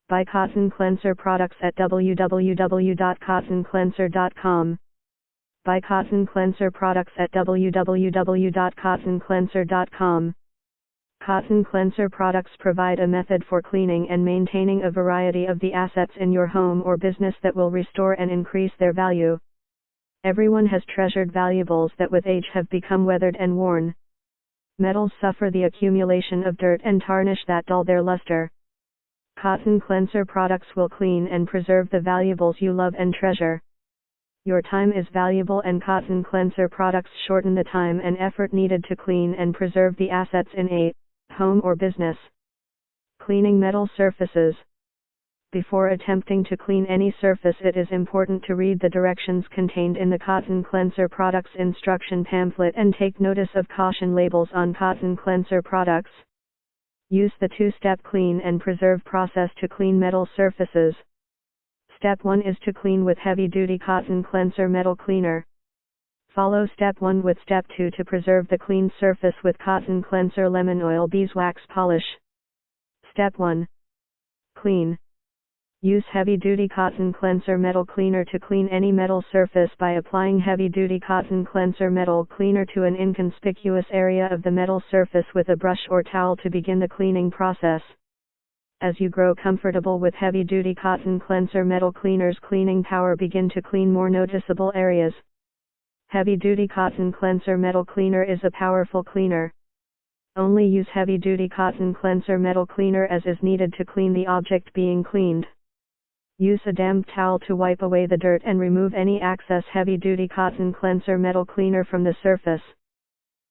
Buy Kotton Klenser products at www.kottonklenser.com. Buy Kotton Klenser products at www.kottonklenser.com. Kotton Klenser products provide a method for cleaning and maintaining a variety of the assets in your home or business that will restore and increase their value. Everyone has treasured valuables that with age have become weathered and worn. Metals suffer the accumulation of dirt and tarnish that dull their luster. Kotton Klenser products will clean and preserve the valuables you love and treasure. Your time is valuable and Kotton Klenser products shorten the time and effort needed to clean and preserve the assets in a home or business. Cleaning metal surfaces. Before attempting to clean any surface, it is important to read the directions contained in the Kotton Klenser products instruction pamphlet and take notice of caution labels on Kotton Klenser products. Use the two-step clean and preserve process to clean metal surfaces. Step 1 is to clean with heavy-duty Kotton Klenser metal cleaner. Follow Step 1 with Step 2 to preserve the cleaned surface with Kotton Klenser lemon oil beeswax polish. Step 1. Clean. Use heavy-duty Kotton Klenser metal cleaner to clean any metal surface by applying heavy-duty Kotton Klenser metal cleaner to an inconspicuous area of the metal surface with a brush or towel to begin the cleaning process. As you grow comfortable with heavy-duty Kotton Klenser metal cleaner's cleaning power, begin to clean more noticeable areas. Heavy-duty Kotton Klenser metal cleaner is a powerful cleaner. Only use heavy-duty Kotton Klenser metal cleaner as is needed to clean the object being cleaned. Use a damp towel to wipe away the dirt and remove any excess heavy-duty Kotton Klenser metal cleaner from the surface.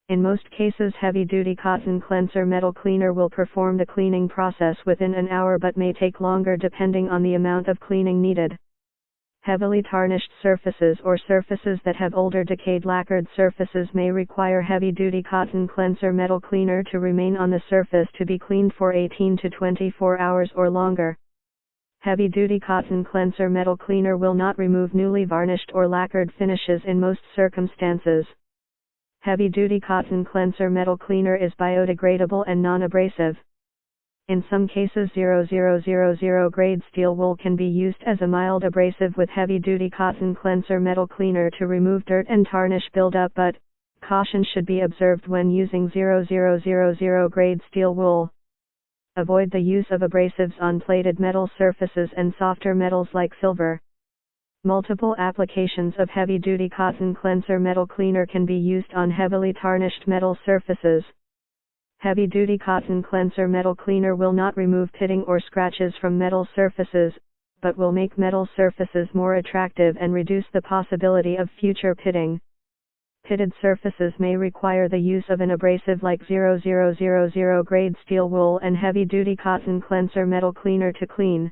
In most cases, heavy-duty Kotton Klenser metal cleaner will perform the cleaning process within an hour, but may take longer depending on the amount of cleaning needed. Heavily tarnished surfaces or surfaces that have older decayed lacquered surfaces may require heavy-duty Kotton Klenser metal cleaner to remain on the surface to be cleaned for 18 to 24 hours or longer. Heavy-duty Kotton Klenser metal cleaner will not remove newly varnished or lacquered finishes in most circumstances. Heavy-duty Kotton Klenser metal cleaner is biodegradable and non-abrasive. In some cases 0000 grade steel wool can be used as a mild abrasive with heavy-duty Kotton Klenser metal cleaner to remove dirt and tarnish buildup, but caution should be observed when using 0000 grade steel wool. Avoid the use of abrasives on plated metal surfaces and softer metals like silver. Multiple applications of heavy-duty Kotton Klenser metal cleaner can be used on heavily tarnished metal surfaces. Heavy-duty Kotton Klenser metal cleaner will not remove pitting or scratches from metal surfaces, but will make metal surfaces more attractive and reduce the possibility of future pitting. Pitted surfaces may require the use of an abrasive like 0000 grade steel wool and heavy-duty Kotton Klenser metal cleaner to clean.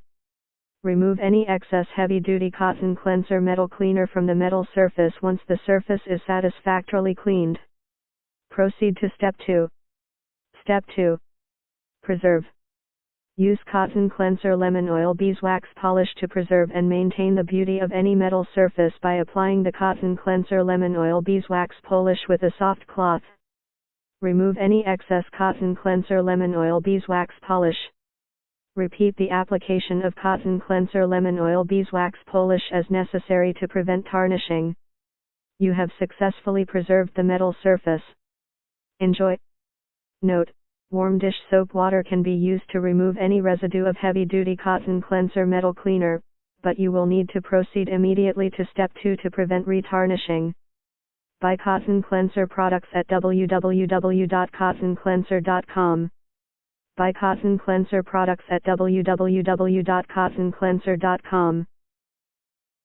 Remove any excess heavy-duty Kotton Klenser metal cleaner from the metal surface once the surface is satisfactorily cleaned. Proceed to Step 2. Step 2. Preserve. Use Kotton Klenser lemon oil beeswax polish to preserve and maintain the beauty of any metal surface by applying the Kotton Klenser lemon oil beeswax polish with a soft cloth. Remove any excess Kotton Klenser lemon oil beeswax polish. Repeat the application of Kotton Klenser lemon oil beeswax polish as necessary to prevent tarnishing. You have successfully preserved the metal surface. Enjoy. Note: warm dish soap water can be used to remove any residue of heavy-duty Kotton Klenser metal cleaner, but you will need to proceed immediately to Step 2 to prevent retarnishing. Buy Kotton Klenser products at www.kottonklenser.com. Buy Kotton Klenser products at www.kottonklenser.com.